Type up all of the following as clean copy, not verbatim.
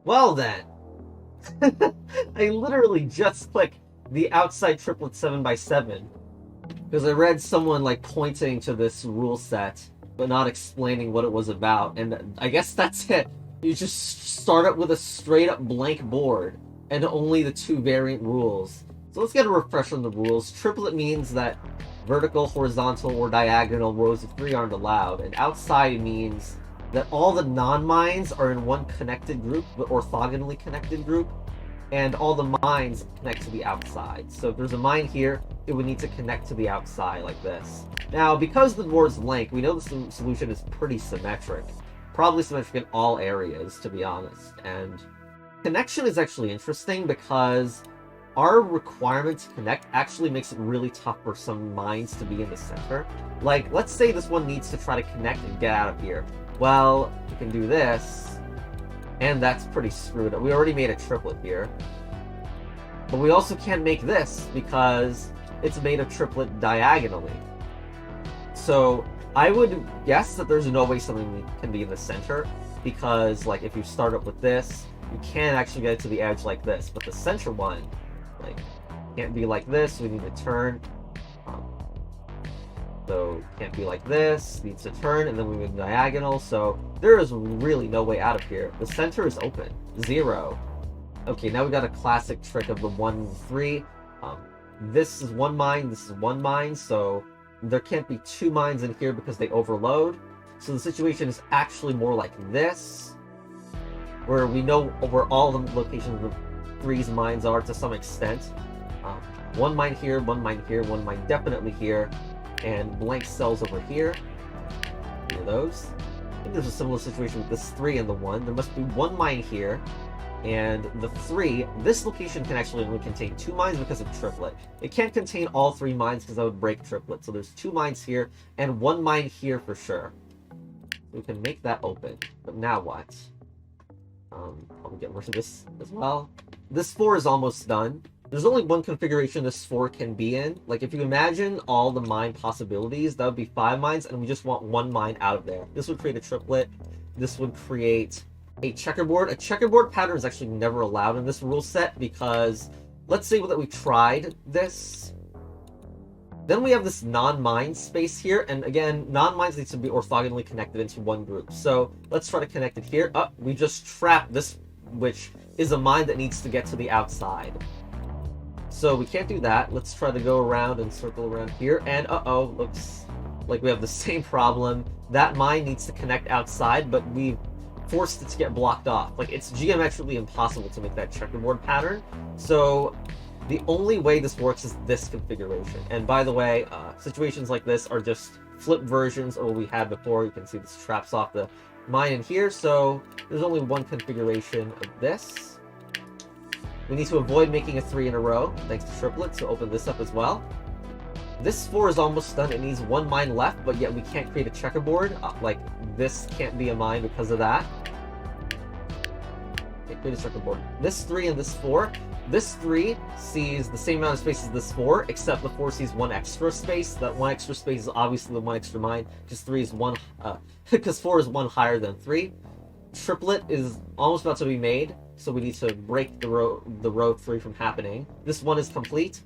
Well then, I literally just clicked the outside triplet 7x7 because I read someone like pointing to this rule set but not explaining what it was about, and I guess that's it. You just start up with a straight up blank board and only the two variant rules. So let's get a refresher on the rules. Triplet means that vertical, horizontal, or diagonal rows of 3 aren't allowed, and outside means that all the non-mines are in one connected group, the orthogonally connected group, and all the mines connect to the outside. So if there's a mine here, it would need to connect to the outside like this. Now, because the board's length, we know the solution is pretty symmetric. Probably symmetric in all areas, to be honest. And connection is actually interesting because our requirement to connect actually makes it really tough for some mines to be in the center. Like, let's say this one needs to try to connect and get out of here. Well, we can do this, and that's pretty screwed up. We already made a triplet here. But we also can't make this because it's made a triplet diagonally. So I would guess that there's no way something can be in the center, because like if you start up with this, you can actually get it to the edge like this. But the center one, like, can't be like this. We need to turn. So can't be like this. Needs to turn, and then we move diagonal. So there is really no way out of here. The center is open. 0. Okay, now we got a classic trick of the 1, 3. This is one mine. This is one mine. So there can't be 2 mines in here because they overload. So the situation is actually more like this, where we know where all the locations of 3's mines are to some extent. One mine here, one mine here, one mine definitely here, and blank cells over here. Here those. I think there's a similar situation with this 3 and the 1. There must be one mine here, and the 3, this location can actually only contain 2 mines because of triplet. It can't contain all 3 mines because that would break triplet. So there's 2 mines here, and 1 mine here for sure. We can make that open. But now what? I'll get rid of this as well. This 4 is almost done. There's only one configuration this 4 can be in. Like, if you imagine all the mine possibilities, that would be 5 mines, and we just want 1 mine out of there. This would create a triplet. This would create a checkerboard. A checkerboard pattern is actually never allowed in this rule set because, let's say that we tried this. Then we have this non-mine space here, and again, non-mines needs to be orthogonally connected into one group. So let's try to connect it here. We just trapped this, which is a mine that needs to get to the outside. So we can't do that. Let's try to go around and circle around here, and looks like we have the same problem. That mine needs to connect outside, but we've forced it to get blocked off. Like, it's geometrically impossible to make that checkerboard pattern. So the only way this works is this configuration. And by the way, situations like this are just flip versions of what we had before. You can see this traps off the mine in here. So there's only one configuration of this. We need to avoid making a 3 in a row, thanks to triplets, so open this up as well. This 4 is almost done. It needs 1 mine left, but yet we can't create a checkerboard. Like, this can't be a mine because of that. Can't create a checkerboard. This 3 and this 4. This 3 sees the same amount of space as this 4, except the 4 sees 1 extra space. That 1 extra space is obviously the 1 extra mine, because 3 is 1, because 4 is 1 higher than 3. Triplet is almost about to be made, so we need to break the row 3 from happening. This 1 is complete.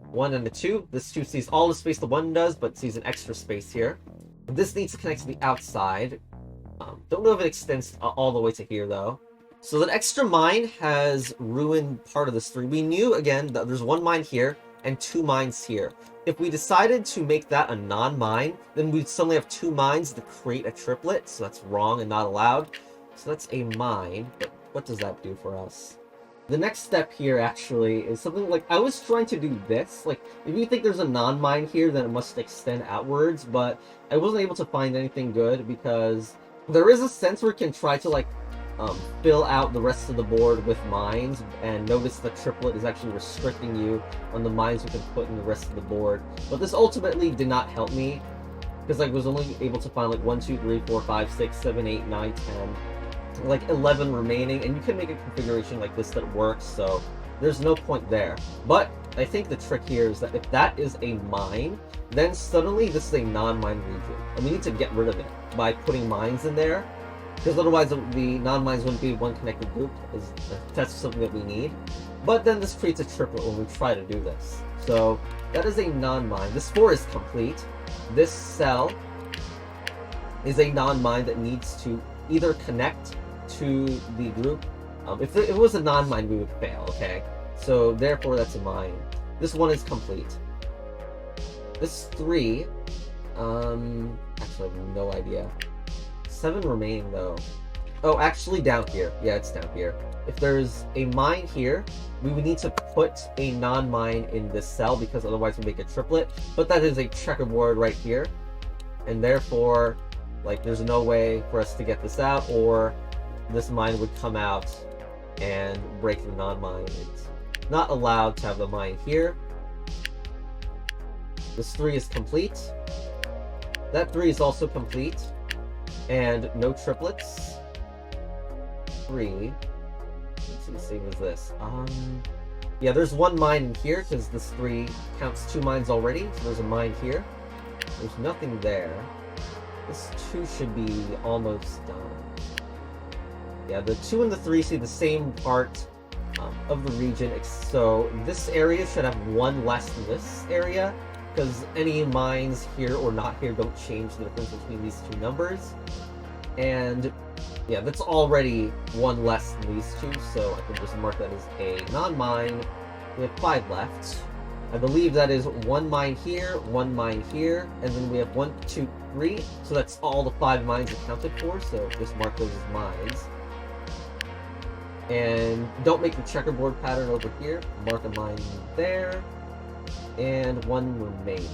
1 and a 2. This 2 sees all the space the 1 does, but sees an extra space here. This needs to connect to the outside. Don't know if it extends all the way to here, though. So that extra mine has ruined part of this 3. We knew, again, that there's 1 mine here and 2 mines here. If we decided to make that a non-mine, then we'd suddenly have 2 mines to create a triplet, so that's wrong and not allowed. So that's a mine, but what does that do for us? The next step here, actually, is something like, I was trying to do this. Like, if you think there's a non-mine here, then it must extend outwards, but I wasn't able to find anything good, because there is a sense where it can try to, like, fill out the rest of the board with mines, and notice the triplet is actually restricting you on the mines you can put in the rest of the board. But this ultimately did not help me, because I was only able to find, like, 1, 2, 3, 4, 5, 6, 7, 8, 9, 10... like 11 remaining, and you can make a configuration like this that works, so there's no point there. But I think the trick here is that if that is a mine, then suddenly this is a non-mine region, and we need to get rid of it by putting mines in there. because otherwise the non-mines wouldn't be one connected group, because that's something that we need. But then this creates a triplet when we try to do this. So that is a non-mine. This 4 is complete. This cell is a non-mine that needs to either connect to the group. If it was a non-mine, we would fail, okay? So therefore that's a mine. This 1 is complete. This 3, actually I have no idea. 7 remaining though. Oh, actually down here. Yeah, it's down here. If there's a mine here, we would need to put a non-mine in this cell, because otherwise we make a triplet. But that is a checkerboard right here. And therefore, like, there's no way for us to get this out, or this mine would come out and break the non-mine. It's not allowed to have the mine here. This 3 is complete. That 3 is also complete. And no triplets. 3. Let's see, same as this. Yeah, there's 1 mine in here, because this 3 counts 2 mines already. So there's a mine here. There's nothing there. This 2 should be almost done. Yeah, the 2 and the 3 see the same part of the region, so this area should have 1 less than this area, because any mines here or not here don't change the difference between these 2 numbers. And yeah, that's already 1 less than these 2, so I can just mark that as a non-mine. We have 5 left. I believe that is 1 mine here, 1 mine here, and then we have 1, 2, 3. So that's all the 5 mines accounted for, so just mark those as mines. And don't make the checkerboard pattern over here. Mark a mine there. And 1 remaining.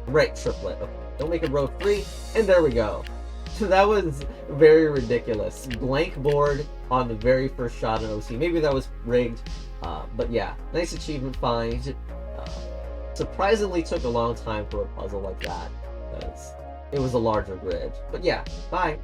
Right, triplet. Okay. Don't make a row 3. And there we go. So that was very ridiculous. Blank board on the very first shot in OC. Maybe that was rigged. But yeah, nice achievement find. Surprisingly took a long time for a puzzle like that, because it was a larger grid. But yeah, bye.